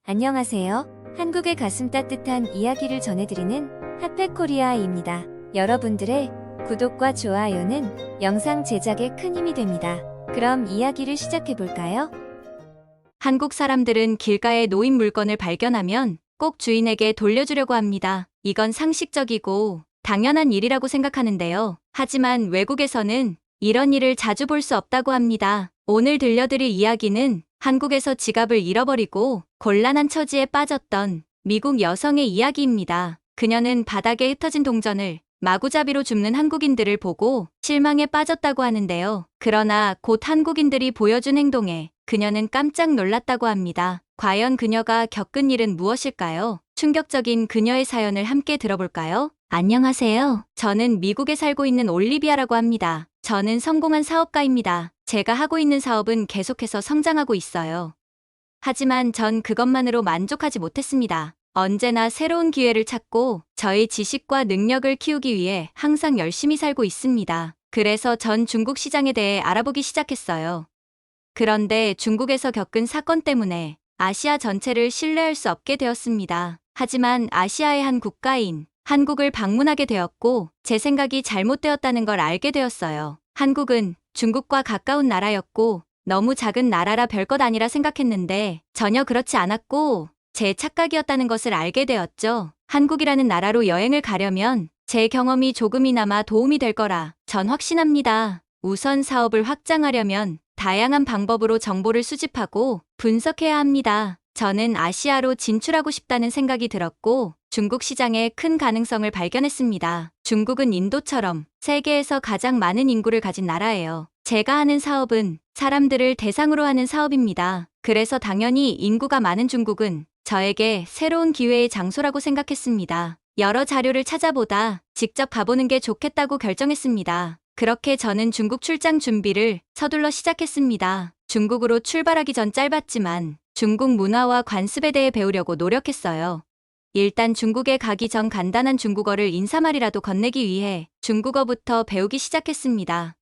안녕하세요. 한국의 가슴 따뜻한 이야기를 전해드리는 핫팩코리아입니다. 여러분들의 구독과 좋아요는 영상 제작에 큰 힘이 됩니다. 그럼 이야기를 시작해볼까요? 한국 사람들은 길가에 놓인 물건을 발견하면 꼭 주인에게 돌려주려고 합니다. 이건 상식적이고 당연한 일이라고 생각하는데요. 하지만 외국에서는 이런 일을 자주 볼 수 없다고 합니다. 오늘 들려드릴 이야기는 한국에서 지갑을 잃어버리고 곤란한 처지에 빠졌던 미국 여성의 이야기입니다. 그녀는 바닥에 흩어진 동전을 마구잡이로 줍는 한국인들을 보고 실망에 빠졌다고 하는데요. 그러나 곧 한국인들이 보여준 행동에 그녀는 깜짝 놀랐다고 합니다. 과연 그녀가 겪은 일은 무엇일까요? 충격적인 그녀의 사연을 함께 들어볼까요? 안녕하세요. 저는 미국에 살고 있는 올리비아라고 합니다. 저는 성공한 사업가입니다. 제가 하고 있는 사업은 계속해서 성장하고 있어요. 하지만 전 그것만으로 만족하지 못했습니다. 언제나 새로운 기회를 찾고 저의 지식과 능력을 키우기 위해 항상 열심히 살고 있습니다. 그래서 전 중국 시장에 대해 알아보기 시작했어요. 그런데 중국에서 겪은 사건 때문에 아시아 전체를 신뢰할 수 없게 되었습니다. 하지만 아시아의 한 국가인 한국을 방문하게 되었고 제 생각이 잘못되었다는 걸 알게 되었어요. 한국은 중국과 가까운 나라였고 너무 작은 나라라 별것 아니라 생각했는데 전혀 그렇지 않았고 제 착각이었다는 것을 알게 되었죠. 한국이라는 나라로 여행을 가려면 제 경험이 조금이나마 도움이 될 거라 전 확신합니다. 우선 사업을 확장하려면 다양한 방법으로 정보를 수집하고 분석해야 합니다. 저는 아시아로 진출하고 싶다는 생각이 들었고 중국 시장에 큰 가능성을 발견했습니다. 중국은 인도처럼 세계에서 가장 많은 인구를 가진 나라예요. 제가 하는 사업은 사람들을 대상으로 하는 사업입니다. 그래서 당연히 인구가 많은 중국은 저에게 새로운 기회의 장소라고 생각했습니다. 여러 자료를 찾아보다 직접 가보는 게 좋겠다고 결정했습니다. 그렇게 저는 중국 출장 준비를 서둘러 시작했습니다. 중국으로 출발하기 전 짧았지만 중국 문화와 관습에 대해 배우려고 노력했어요. 일단 중국에 가기 전 간단한 중국어를 인사말이라도 건네기 위해 중국어부터 배우기 시작했습니다.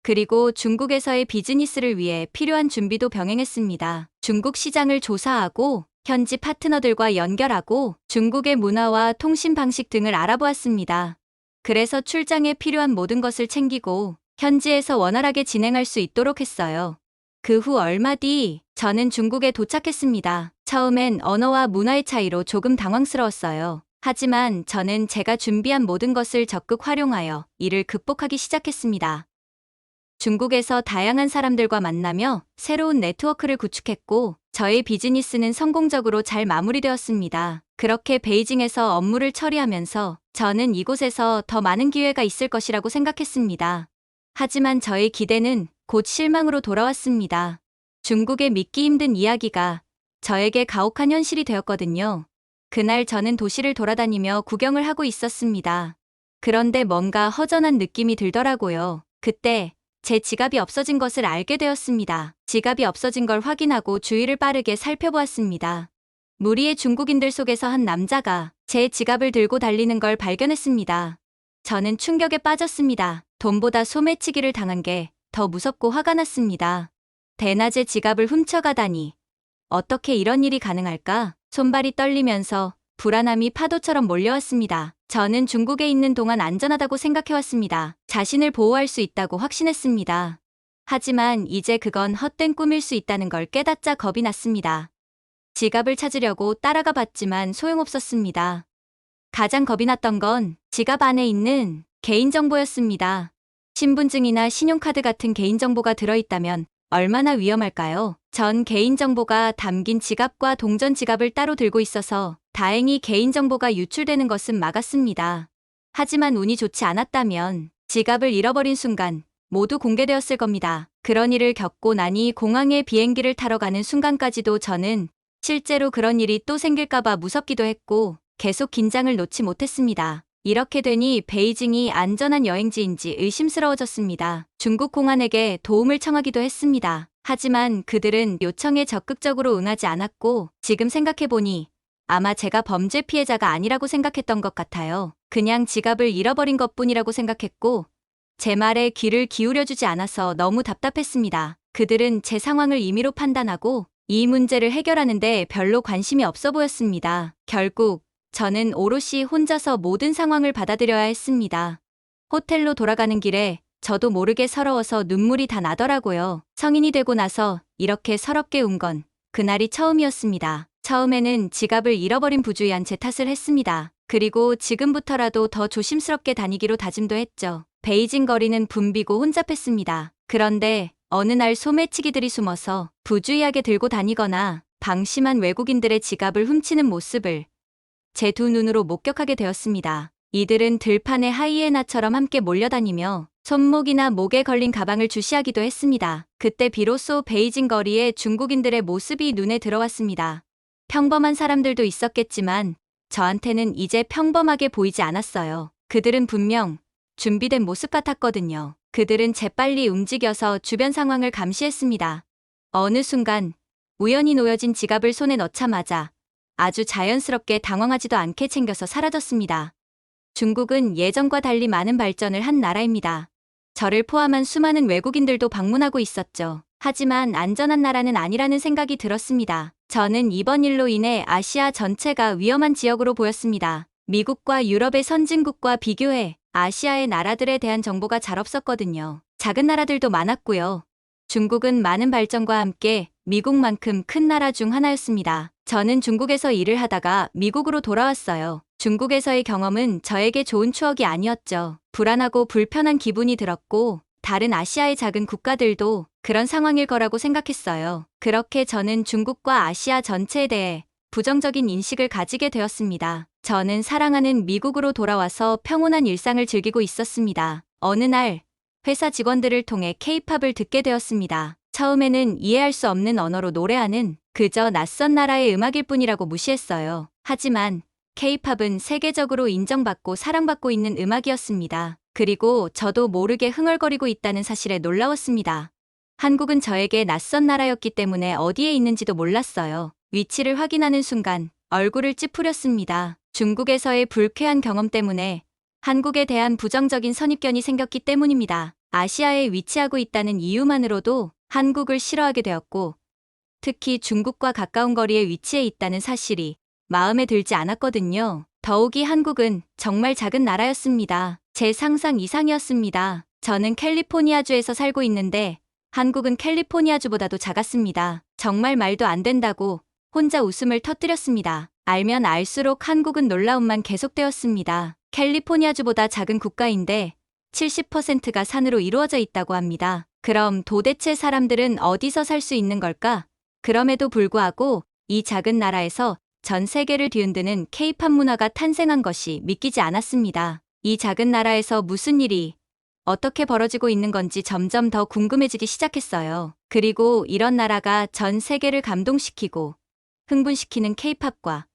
그리고 중국에서의 비즈니스를 위해 필요한 준비도 병행했습니다. 중국 시장을 조사하고 현지 파트너들과 연결하고 중국의 문화와 통신 방식 등을 알아보았습니다. 그래서 출장에 필요한 모든 것을 챙기고 현지에서 원활하게 진행할 수 있도록 했어요. 그 후 얼마 뒤 저는 중국에 도착했습니다. 처음엔 언어와 문화의 차이로 조금 당황스러웠어요. 하지만 저는 제가 준비한 모든 것을 적극 활용하여 이를 극복하기 시작했습니다. 중국에서 다양한 사람들과 만나며 새로운 네트워크를 구축했고 저의 비즈니스는 성공적으로 잘 마무리되었습니다. 그렇게 베이징에서 업무를 처리하면서 저는 이곳에서 더 많은 기회가 있을 것이라고 생각했습니다. 하지만 저의 기대는 곧 실망으로 돌아왔습니다. 중국의 믿기 힘든 이야기가 저에게 가혹한 현실이 되었거든요. 그날 저는 도시를 돌아다니며 구경을 하고 있었습니다. 그런데 뭔가 허전한 느낌이 들더라고요. 그때 제 지갑이 없어진 것을 알게 되었습니다. 지갑이 없어진 걸 확인하고 주위를 빠르게 살펴보았습니다. 무리의 중국인들 속에서 한 남자가 제 지갑을 들고 달리는 걸 발견했습니다. 저는 충격에 빠졌습니다. 돈보다 소매치기를 당한 게 더 무섭고 화가 났습니다. 대낮에 지갑을 훔쳐가다니. 어떻게 이런 일이 가능할까? 손발이 떨리면서 불안함이 파도처럼 몰려왔습니다. 저는 중국에 있는 동안 안전하다고 생각해왔습니다. 자신을 보호할 수 있다고 확신했습니다. 하지만 이제 그건 헛된 꿈일 수 있다는 걸 깨닫자 겁이 났습니다. 지갑을 찾으려고 따라가 봤지만 소용없었습니다. 가장 겁이 났던 건 지갑 안에 있는 개인정보였습니다. 신분증이나 신용카드 같은 개인정보가 들어있다면 얼마나 위험할까요? 전 개인정보가 담긴 지갑과 동전 지갑을 따로 들고 있어서 다행히 개인정보가 유출되는 것은 막았습니다. 하지만 운이 좋지 않았다면 지갑을 잃어버린 순간 모두 공개되었을 겁니다. 그런 일을 겪고 나니 공항에 비행기를 타러 가는 순간까지도 저는 실제로 그런 일이 또 생길까봐 무섭기도 했고 계속 긴장을 놓지 못했습니다. 이렇게 되니 베이징이 안전한 여행지인지 의심스러워졌습니다. 중국 공안에게 도움을 청하기도 했습니다. 하지만 그들은 요청에 적극적으로 응하지 않았고 지금 생각해보니 아마 제가 범죄 피해자가 아니라고 생각했던 것 같아요. 그냥 지갑을 잃어버린 것뿐이라고 생각했고 제 말에 귀를 기울여주지 않아서 너무 답답했습니다. 그들은 제 상황을 임의로 판단하고 이 문제를 해결하는데 별로 관심이 없어 보였습니다. 결국 저는 오롯이 혼자서 모든 상황을 받아들여야 했습니다. 호텔로 돌아가는 길에 저도 모르게 서러워서 눈물이 다 나더라고요. 성인이 되고 나서 이렇게 서럽게 운 건 그날이 처음이었습니다. 처음에는 지갑을 잃어버린 부주의한 제 탓을 했습니다. 그리고 지금부터라도 더 조심스럽게 다니기로 다짐도 했죠. 베이징 거리는 붐비고 혼잡했습니다. 그런데 어느 날 소매치기들이 숨어서 부주의하게 들고 다니거나 방심한 외국인들의 지갑을 훔치는 모습을 제 두 눈으로 목격하게 되었습니다. 이들은 들판의 하이에나처럼 함께 몰려다니며 손목이나 목에 걸린 가방을 주시하기도 했습니다. 그때 비로소 베이징 거리에 중국인들의 모습이 눈에 들어왔습니다. 평범한 사람들도 있었겠지만 저한테는 이제 평범하게 보이지 않았어요. 그들은 분명 준비된 모습 같았거든요. 그들은 재빨리 움직여서 주변 상황을 감시했습니다. 어느 순간 우연히 놓여진 지갑을 손에 넣자마자 아주 자연스럽게 당황하지도 않게 챙겨서 사라졌습니다. 중국은 예전과 달리 많은 발전을 한 나라입니다. 저를 포함한 수많은 외국인들도 방문하고 있었죠. 하지만 안전한 나라는 아니라는 생각이 들었습니다. 저는 이번 일로 인해 아시아 전체가 위험한 지역으로 보였습니다. 미국과 유럽의 선진국과 비교해 아시아의 나라들에 대한 정보가 잘 없었거든요. 작은 나라들도 많았고요. 중국은 많은 발전과 함께 미국만큼 큰 나라 중 하나였습니다. 저는 중국에서 일을 하다가 미국으로 돌아왔어요. 중국에서의 경험은 저에게 좋은 추억이 아니었죠. 불안하고 불편한 기분이 들었고 다른 아시아의 작은 국가들도 그런 상황일 거라고 생각했어요. 그렇게 저는 중국과 아시아 전체에 대해 부정적인 인식을 가지게 되었습니다. 저는 사랑하는 미국으로 돌아와서 평온한 일상을 즐기고 있었습니다. 어느 날 회사 직원들을 통해 K-팝을 듣게 되었습니다. 처음에는 이해할 수 없는 언어로 노래하는 그저 낯선 나라의 음악일 뿐이라고 무시했어요. 하지만 K-팝은 세계적으로 인정받고 사랑받고 있는 음악이었습니다. 그리고 저도 모르게 흥얼거리고 있다는 사실에 놀라웠습니다. 한국은 저에게 낯선 나라였기 때문에 어디에 있는지도 몰랐어요. 위치를 확인하는 순간 얼굴을 찌푸렸습니다. 중국에서의 불쾌한 경험 때문에 한국에 대한 부정적인 선입견이 생겼기 때문입니다. 아시아에 위치하고 있다는 이유만으로도 한국을 싫어하게 되었고, 특히 중국과 가까운 거리에 위치해 있다는 사실이 마음에 들지 않았거든요. 더욱이 한국은 정말 작은 나라였습니다. 제 상상 이상이었습니다. 저는 캘리포니아주에서 살고 있는데 한국은 캘리포니아주보다도 작았습니다. 정말 말도 안 된다고 혼자 웃음을 터뜨렸습니다. 알면 알수록 한국은 놀라움만 계속되었습니다. 캘리포니아주보다 작은 국가인데 70%가 산으로 이루어져 있다고 합니다. 그럼 도대체 사람들은 어디서 살 수 있는 걸까? 그럼에도 불구하고 이 작은 나라에서 전 세계를 뒤흔드는 K-팝 문화가 탄생한 것이 믿기지 않았습니다. 이 작은 나라에서 무슨 일이 어떻게 벌어지고 있는 건지 점점 더 궁금해지기 시작했어요. 그리고 이런 나라가 전 세계를 감동시키고 흥분시키는 K-팝과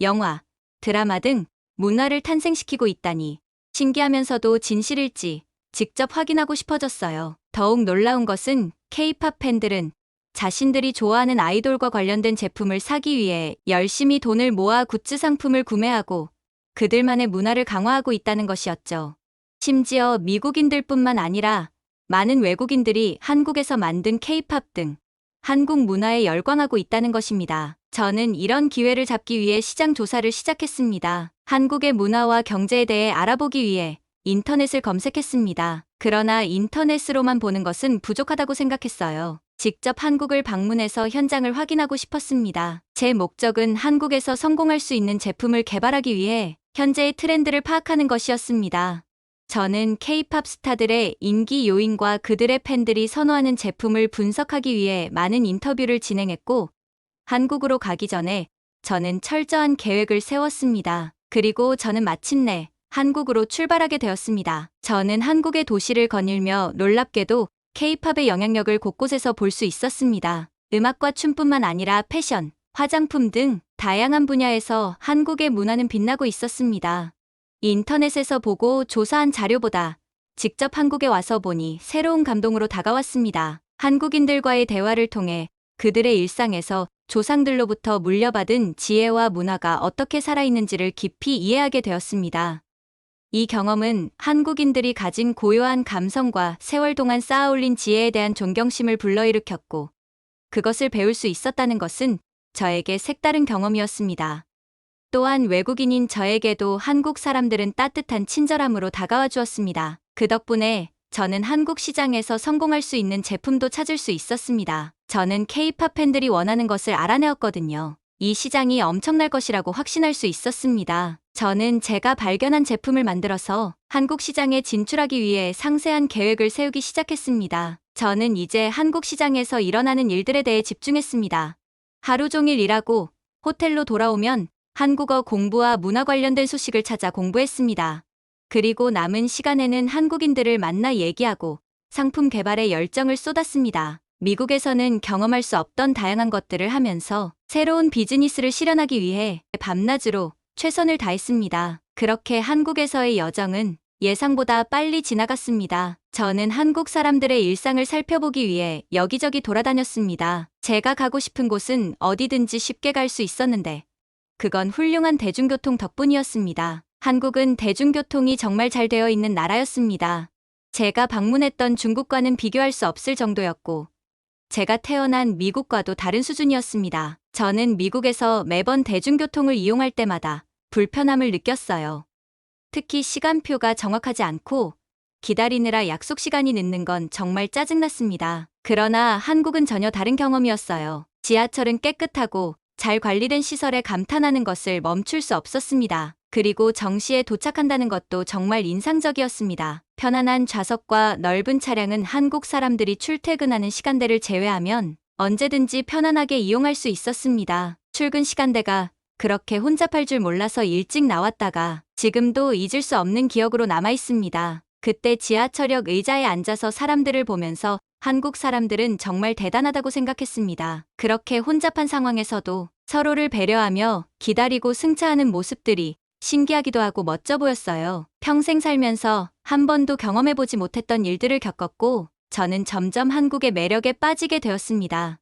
영화, 드라마 등 문화를 탄생시키고 있다니 신기하면서도 진실일지 직접 확인하고 싶어졌어요. 더욱 놀라운 것은 K-팝 팬들은 자신들이 좋아하는 아이돌과 관련된 제품을 사기 위해 열심히 돈을 모아 굿즈 상품을 구매하고 그들만의 문화를 강화하고 있다는 것이었죠. 심지어 미국인들뿐만 아니라 많은 외국인들이 한국에서 만든 K-팝 등 한국 문화에 열광하고 있다는 것입니다. 저는 이런 기회를 잡기 위해 시장 조사를 시작했습니다. 한국의 문화와 경제에 대해 알아보기 위해 인터넷을 검색했습니다. 그러나 인터넷으로만 보는 것은 부족하다고 생각했어요. 직접 한국을 방문해서 현장을 확인하고 싶었습니다. 제 목적은 한국에서 성공할 수 있는 제품을 개발하기 위해 현재의 트렌드를 파악하는 것이었습니다. 저는 K-팝 스타들의 인기 요인과 그들의 팬들이 선호하는 제품을 분석하기 위해 많은 인터뷰를 진행했고, 한국으로 가기 전에 저는 철저한 계획을 세웠습니다. 그리고 저는 마침내 한국으로 출발하게 되었습니다. 저는 한국의 도시를 거닐며 놀랍게도 K-팝의 영향력을 곳곳에서 볼 수 있었습니다. 음악과 춤뿐만 아니라 패션, 화장품 등 다양한 분야에서 한국의 문화는 빛나고 있었습니다. 인터넷에서 보고 조사한 자료보다 직접 한국에 와서 보니 새로운 감동으로 다가왔습니다. 한국인들과의 대화를 통해 그들의 일상에서 조상들로부터 물려받은 지혜와 문화가 어떻게 살아있는지를 깊이 이해하게 되었습니다. 이 경험은 한국인들이 가진 고요한 감성과 세월 동안 쌓아올린 지혜에 대한 존경심을 불러일으켰고, 그것을 배울 수 있었다는 것은 저에게 색다른 경험이었습니다. 또한 외국인인 저에게도 한국 사람들은 따뜻한 친절함으로 다가와 주었습니다. 그 덕분에 저는 한국 시장에서 성공할 수 있는 제품도 찾을 수 있었습니다. 저는 K-팝 팬들이 원하는 것을 알아내었거든요. 이 시장이 엄청날 것이라고 확신할 수 있었습니다. 저는 제가 발견한 제품을 만들어서 한국 시장에 진출하기 위해 상세한 계획을 세우기 시작했습니다. 저는 이제 한국 시장에서 일어나는 일들에 대해 집중했습니다. 하루 종일 일하고 호텔로 돌아오면 한국어 공부와 문화 관련된 소식을 찾아 공부했습니다. 그리고 남은 시간에는 한국인들을 만나 얘기하고 상품 개발에 열정을 쏟았습니다. 미국에서는 경험할 수 없던 다양한 것들을 하면서 새로운 비즈니스를 실현하기 위해 밤낮으로 최선을 다했습니다. 그렇게 한국에서의 여정은 예상보다 빨리 지나갔습니다. 저는 한국 사람들의 일상을 살펴보기 위해 여기저기 돌아다녔습니다. 제가 가고 싶은 곳은 어디든지 쉽게 갈 수 있었는데 그건 훌륭한 대중교통 덕분이었습니다. 한국은 대중교통이 정말 잘 되어 있는 나라였습니다. 제가 방문했던 중국과는 비교할 수 없을 정도였고 제가 태어난 미국과도 다른 수준이었습니다. 저는 미국에서 매번 대중교통을 이용할 때마다 불편함을 느꼈어요. 특히 시간표가 정확하지 않고 기다리느라 약속 시간이 늦는 건 정말 짜증났습니다. 그러나 한국은 전혀 다른 경험이었어요. 지하철은 깨끗하고 잘 관리된 시설에 감탄하는 것을 멈출 수 없었습니다. 그리고 정시에 도착한다는 것도 정말 인상적이었습니다. 편안한 좌석과 넓은 차량은 한국 사람들이 출퇴근하는 시간대를 제외하면 언제든지 편안하게 이용할 수 있었습니다. 출근 시간대가 그렇게 혼잡할 줄 몰라서 일찍 나왔다가 지금도 잊을 수 없는 기억으로 남아 있습니다. 그때 지하철역 의자에 앉아서 사람들을 보면서 한국 사람들은 정말 대단하다고 생각했습니다. 그렇게 혼잡한 상황에서도 서로를 배려하며 기다리고 승차하는 모습들이 신기하기도 하고 멋져 보였어요. 평생 살면서 한 번도 경험해보지 못했던 일들을 겪었고 저는 점점 한국의 매력에 빠지게 되었습니다.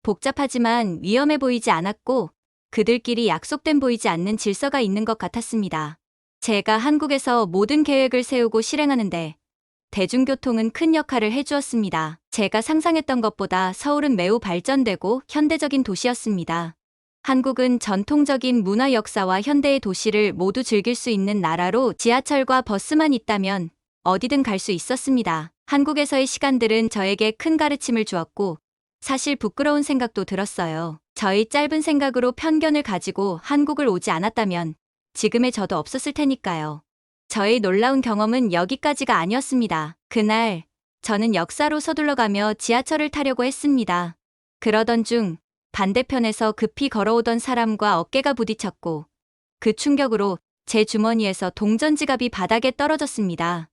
복잡하지만 위험해 보이지 않았고 그들끼리 약속된 보이지 않는 질서가 있는 것 같았습니다. 제가 한국에서 모든 계획을 세우고 실행하는데 대중교통은 큰 역할을 해주었습니다. 제가 상상했던 것보다 서울은 매우 발전되고 현대적인 도시였습니다. 한국은 전통적인 문화 역사와 현대의 도시를 모두 즐길 수 있는 나라로 지하철과 버스만 있다면 어디든 갈 수 있었습니다. 한국에서의 시간들은 저에게 큰 가르침을 주었고 사실 부끄러운 생각도 들었어요. 저의 짧은 생각으로 편견을 가지고 한국을 오지 않았다면 지금의 저도 없었을 테니까요. 저의 놀라운 경험은 여기까지가 아니었습니다. 그날 저는 역사로 서둘러가며 지하철을 타려고 했습니다. 그러던 중 반대편에서 급히 걸어오던 사람과 어깨가 부딪혔고 그 충격으로 제 주머니에서 동전 지갑이 바닥에 떨어졌습니다.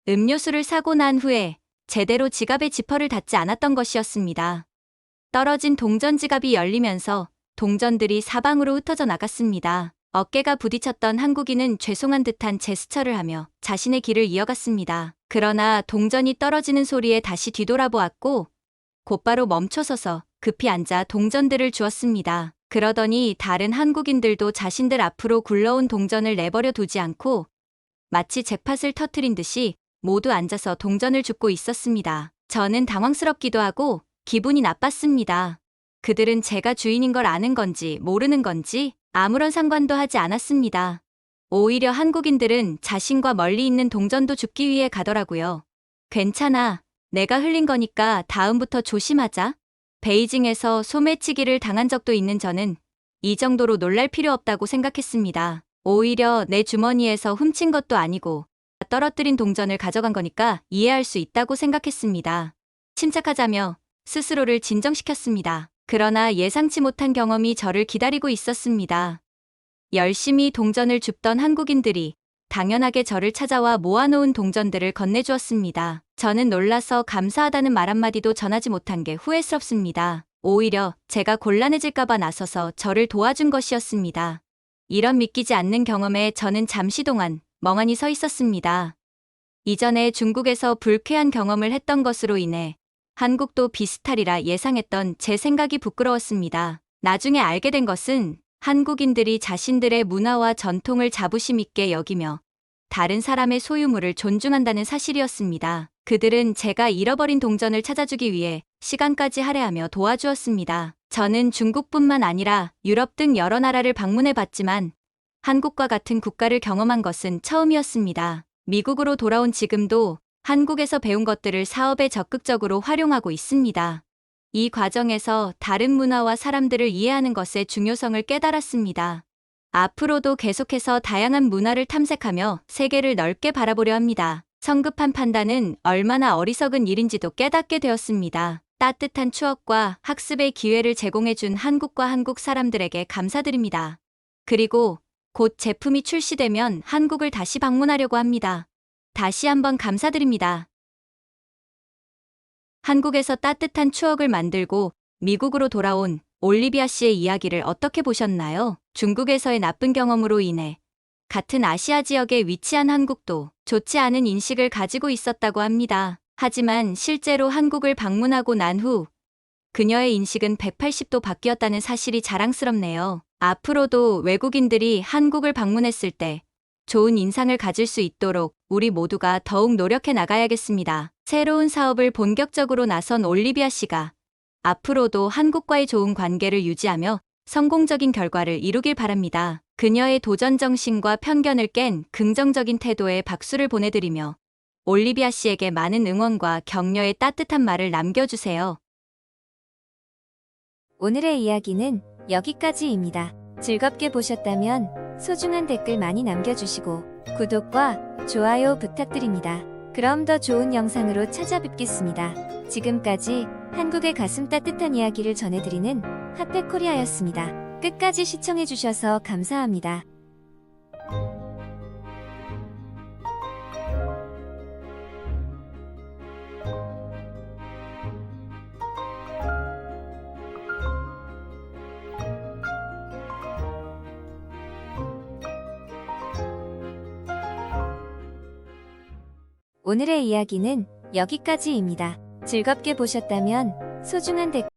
음료수를 사고 난 후에 제대로 지갑에 지퍼를 닫지 않았던 것이었습니다. 떨어진 동전 지갑이 열리면서 동전들이 사방으로 흩어져 나갔습니다. 어깨가 부딪혔던 한국인은 죄송한 듯한 제스처를 하며 자신의 길을 이어갔습니다. 그러나 동전이 떨어지는 소리에 다시 뒤돌아보았고 곧바로 멈춰서서 급히 앉아 동전들을 주었습니다. 그러더니 다른 한국인들도 자신들 앞으로 굴러온 동전을 내버려 두지 않고 마치 잭팟을 터트린 듯이 모두 앉아서 동전을 줍고 있었습니다. 저는 당황스럽기도 하고 기분이 나빴습니다. 그들은 제가 주인인 걸 아는 건지 모르는 건지 아무런 상관도 하지 않았습니다. 오히려 한국인들은 자신과 멀리 있는 동전도 줍기 위해 가더라고요. 괜찮아. 내가 흘린 거니까 다음부터 조심하자. 베이징에서 소매치기를 당한 적도 있는 저는 이 정도로 놀랄 필요 없다고 생각했습니다. 오히려 내 주머니에서 훔친 것도 아니고 떨어뜨린 동전을 가져간 거니까 이해할 수 있다고 생각했습니다. 침착하자며 스스로를 진정시켰습니다. 그러나 예상치 못한 경험이 저를 기다리고 있었습니다. 열심히 동전을 줍던 한국인들이 당연하게 저를 찾아와 모아놓은 동전들을 건네주었습니다. 저는 놀라서 감사하다는 말 한마디도 전하지 못한 게 후회스럽습니다. 오히려 제가 곤란해질까봐 나서서 저를 도와준 것이었습니다. 이런 믿기지 않는 경험에 저는 잠시 동안 멍하니 서 있었습니다. 이전에 중국에서 불쾌한 경험을 했던 것으로 인해 한국도 비슷하리라 예상했던 제 생각이 부끄러웠습니다. 나중에 알게 된 것은 한국인들이 자신들의 문화와 전통을 자부심 있게 여기며 다른 사람의 소유물을 존중한다는 사실이었습니다. 그들은 제가 잃어버린 동전을 찾아주기 위해 시간까지 할애하며 도와주었습니다. 저는 중국뿐만 아니라 유럽 등 여러 나라를 방문해 봤지만 한국과 같은 국가를 경험한 것은 처음이었습니다. 미국으로 돌아온 지금도 한국에서 배운 것들을 사업에 적극적으로 활용하고 있습니다. 이 과정에서 다른 문화와 사람들을 이해하는 것의 중요성을 깨달았습니다. 앞으로도 계속해서 다양한 문화를 탐색하며 세계를 넓게 바라보려 합니다. 성급한 판단은 얼마나 어리석은 일인지도 깨닫게 되었습니다. 따뜻한 추억과 학습의 기회를 제공해준 한국과 한국 사람들에게 감사드립니다. 그리고 곧 제품이 출시되면 한국을 다시 방문하려고 합니다. 다시 한번 감사드립니다. 한국에서 따뜻한 추억을 만들고 미국으로 돌아온 올리비아 씨의 이야기를 어떻게 보셨나요? 중국에서의 나쁜 경험으로 인해 같은 아시아 지역에 위치한 한국도 좋지 않은 인식을 가지고 있었다고 합니다. 하지만 실제로 한국을 방문하고 난 후 그녀의 인식은 180도 바뀌었다는 사실이 자랑스럽네요. 앞으로도 외국인들이 한국을 방문했을 때 좋은 인상을 가질 수 있도록 우리 모두가 더욱 노력해 나가야겠습니다. 새로운 사업을 본격적으로 나선 올리비아 씨가 앞으로도 한국과의 좋은 관계를 유지하며 성공적인 결과를 이루길 바랍니다. 그녀의 도전 정신과 편견을 깬 긍정적인 태도에 박수를 보내드리며 올리비아 씨에게 많은 응원과 격려의 따뜻한 말을 남겨주세요. 오늘의 이야기는 여기까지입니다. 즐겁게 보셨다면 소중한 댓글 많이 남겨주시고 구독과 좋아요 부탁드립니다. 그럼 더 좋은 영상으로 찾아뵙겠습니다. 지금까지 한국의 가슴 따뜻한 이야기를 전해드리는 핫팩코리아였습니다. 끝까지 시청해주셔서 감사합니다. 오늘의 이야기는 여기까지입니다. 즐겁게 보셨다면 소중한 댓글